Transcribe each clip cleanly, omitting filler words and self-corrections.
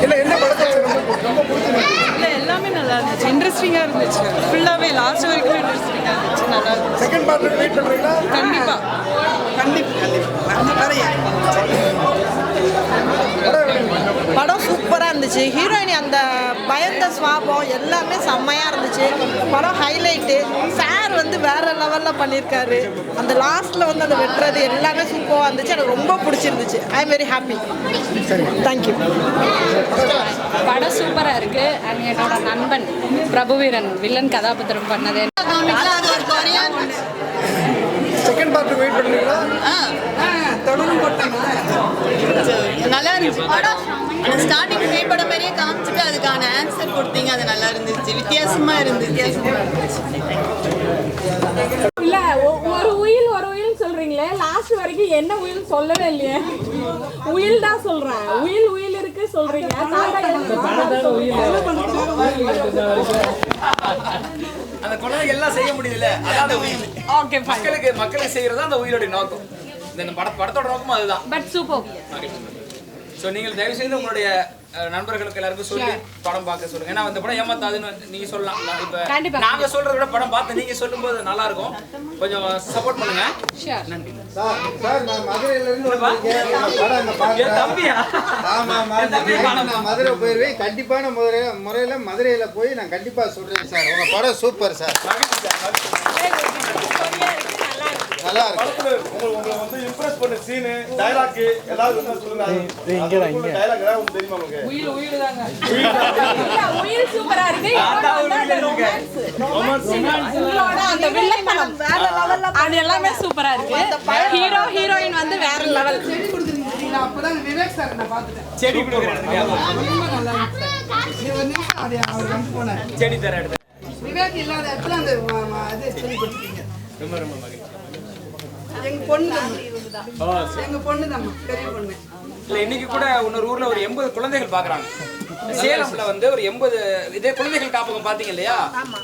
இல்ல என்ன படத்தை ரொம்ப பிடிச்சிருந்துச்சு? இல்ல எல்லாமே நல்லா இருந்துச்சு, இன்ட்ரெஸ்டிங்கா இருந்துச்சு. ஃபுல்லாவே லாஸ்ட் வரைக்கும் இன்ட்ரெஸ்டிங்கா இருந்துச்சு, நல்லா இருந்துச்சு. செகண்ட் பார்ட் வெயிட் பண்றீங்களா? கண்டிப்பா படம் சூப்பராக இருந்துச்சு. ஹீரோயினி அந்த பயந்த சுவாபம் எல்லாமே செம்மையாக இருந்துச்சு. படம் ஹைலைட்டு. சார் வந்து வேற லெவலில் பண்ணியிருக்காரு. அந்த லாஸ்ட்டில் வந்து அதை வெட்டுறது எல்லாமே சூப்பராக இருந்துச்சு. எனக்கு ரொம்ப பிடிச்சிருந்துச்சு. I am very happy. Thank you. படம் சூப்பராக இருக்குது. அண்ட் என்னோட நண்பன் பிரபுவீரன் வில்லன் கதாபாத்திரம் பண்ணது. செகண்ட் பார்ட் வெயிட் பண்றீங்களா? தொடர்ந்து போட்டாங்க. நல்லா இருந்துச்சு படம். ஸ்டார்டிங் பேய் படம் மாதிரியே காமிச்சிட்டு அதுக்கான ஆன்சர் கொடுத்தீங்க. அது நல்லா இருந்துச்சு, வித்தியாசமா இருந்துச்சு. இல்ல ஒரு உயில் சொல்றீங்களே, லாஸ்ட் வரைக்கும் என்ன உயில் சொல்லவே இல்லையே. உயில் தான் சொல்றேன். உயில் இருக்கு சொல்றீங்க. அந்த குழந்தைங்க எல்லாம் செய்ய முடியல, அதான் உயில். ஓகே, மக்களுக்கு செய்யறது அந்த உயிரோட நோக்கம். இந்த படத்தோட நோக்கமும் அதுதான். But super. ஸோ நீங்கள் தயவு செய்து உங்களுடைய நண்பர்களுக்கு எல்லாருக்கும் சொல்லி படம் பார்க்க சொல்லுங்க. ஏன்னா அந்த படம் ஏமாத்தாதுன்னு நீங்க சொல்லலாம். இப்ப நாங்க சொல்றத விட படம் பார்த்து நீங்க சொல்லும்போது நல்லா இருக்கும். கொஞ்சம் சப்போர்ட் பண்ணுங்க. நன்றி சார். நான் மதுரையில இருந்து வந்திருக்கேன். தம்பியா? ஆமா, நான் மதுரை போயிருவேன். கண்டிப்பான முறையில மதுரையில போய் நான் கண்டிப்பா சொல்றேன் சார். உங்க படம் சூப்பர் சார். நல்லா இருக்கு. உங்களை வந்து இம்ப்ரெஸ் பண்ண சீன், டயலாக் எல்லாரும் சொல்லுங்க. இங்க டயலாக் ஏதாவது தெரியுமா உங்களுக்கு? உயில் தாங்க. உயில் சூப்பரா இருக்கு. அந்த வில்லன் படம் வேற லெவல்ல, அது எல்லாமே சூப்பரா இருக்கு. ஹீரோ ஹீரோயின் வந்து வேற லெவல். செடி கொடுத்துருக்கீங்களா? அப்பதான் விவேக் சார் நான் பார்த்துட்டேன். செடி கொடுக்குறேன். ரொம்ப நல்லா இருந்துச்சு. ஒரு நிமிஷம் அவர் வந்து போனார். செடி தர எடுத்து விவேக் இல்லாத இடத்துல அந்த இது செடி கொடுத்துருக்கீங்க. ரொம்ப மகிழ்ச்சி. எங்க பொண்ணு தான் பெரிய பொண்ணு. இல்ல இன்னைக்கு கூட இன்னொரு ஊர்ல ஒரு 80 குழந்தைகள் பாக்குறாங்க. சேலம்ல வந்து ஒரு 80 இதே குழந்தைகள் காப்பகம் பாத்தீங்க இல்லையா?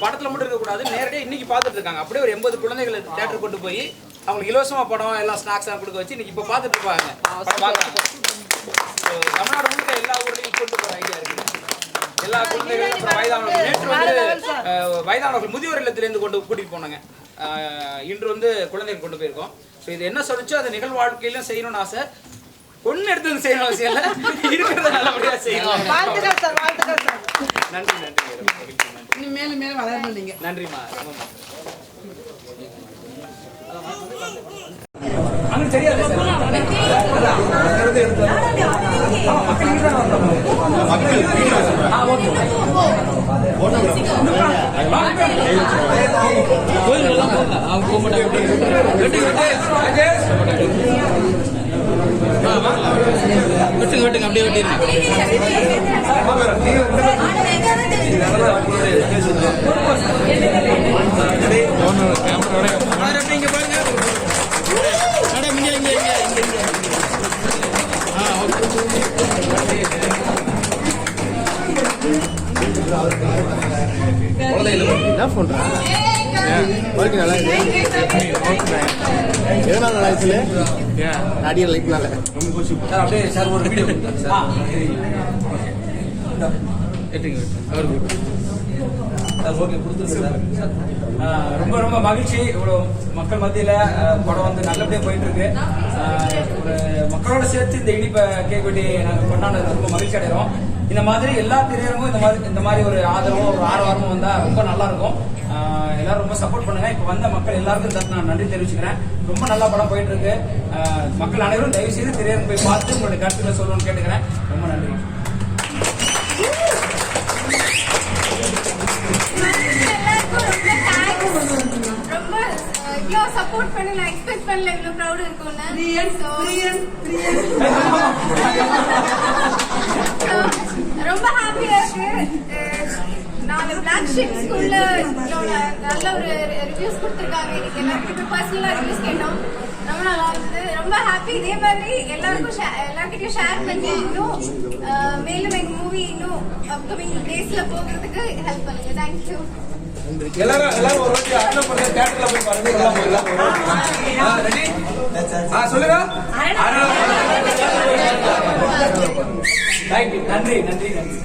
படத்துல மட்டும் இருக்க கூடாது, நேரடியா இன்னைக்கு பாத்துட்டு இருக்காங்க. அப்படியே ஒரு 80 குழந்தைகள் தியேட்டர் கொண்டு போய் அவங்களுக்கு இலவசமா படம் எல்லாம் ஸ்நாக்ஸ் எல்லாம் கொடுக்க வச்சு இன்னைக்கு இப்ப பாத்துட்டு இருப்பாங்க. தமிழ்நாடு முழுக்க எல்லா ஊர்லயும் கொண்டு போற ஐடியா இருக்கு. எல்லா குழந்தைகளும் அப்புறம் வயதானவர்கள் நேற்று வந்து வயதானவர்கள் முதியோர் இல்லத்திலிருந்து கூட்டிட்டு போனாங்க. இன்று வந்து குழந்தைகள் கொண்டு போயிருக்கோம். ஸோ இது என்ன சொல்லிச்சோ அதை நிகழ் வாழ்க்கையிலும் செய்யணும்னு ஆசை. ஒன்று எடுத்து செய்யணும் அவசியம் இல்லை, இருக்கிறத நல்லபடியாக செய்யணும். நன்றி நன்றி. மேலும் மேலும் வளரணும் நீங்க. நன்றிம்மா. அங்கே தெரியாது வெட்டுங்க அப்படியே இங்க பாருங்க. என்ன பண்ற? நல்லா எதனால நல்லா இருக்குல்ல? நடிகர் லைக்னால சார் அப்படியே சார் ஒரு வீடியோ சார். ஓகே கொடுத்துருங்க சார். ரொம்ப ரொம்ப மகிழ்ச்சி. இவ்வளோ மக்கள் மத்தியில் படம் வந்து நல்லபடியாக போயிட்டு இருக்கு. ஒரு மக்களோட சேர்த்து இந்த இனிப்பை கேக் வெட்டி நாங்கள் கொண்டாடுறது ரொம்ப மகிழ்ச்சி அடைகிறோம். இந்த மாதிரி எல்லா திரையரங்கும் இந்த மாதிரி ஒரு ஆதரவும் ஒரு ஆரவாரமும் வந்தால் ரொம்ப நல்லா இருக்கும். எல்லாரும் ரொம்ப சப்போர்ட் பண்ணுங்க. இப்போ வந்த மக்கள் எல்லாருக்கும் நான் நன்றி தெரிவிச்சுக்கிறேன். ரொம்ப நல்லா படம் போயிட்டு இருக்கு. மக்கள் அனைவரும் தயவு செய்து திரையரங்கு போய் பார்த்து உங்களுடைய கருத்துக்களை சொல்லணும்னு கேட்டுக்கிறேன். ரொம்ப நன்றி. சப்போர்ட் பண்ணி நான் எக்ஸ்பெக்ட் பண்ணல இவ்வளவு ப்ரௌட் இருக்கும்னு. ரொம்ப ஹாப்பியா இருக்கு. நான் பிளாக் ஷீப் ஸ்கூல்ல நல்ல ஒரு ரிவ்யூஸ் கொடுத்துருக்காங்க. இன்னைக்கு எல்லாருக்கும் பர்சனலா ரிவ்யூஸ் கேட்டோம். ரொம்ப நல்லா இருந்தது. ரொம்ப ஹாப்பி. இதே மாதிரி எல்லார்கிட்டையும் ஷேர் பண்ணி இன்னும் மேலும் எங்க மூவி இன்னும் அப்கமிங் டேஸ்ல போகிறதுக்கு ஹெல்ப் பண்ணுங்க. தேங்க்யூ. எல்லாரும் ஒரு வாட்டி அப்லோட் பண்ணுங்க. தியேட்டர்ல போய் பாருங்க. ரெடி? சொல்லுங்க. தேங்க்யூ. நன்றி நன்றி நன்றி.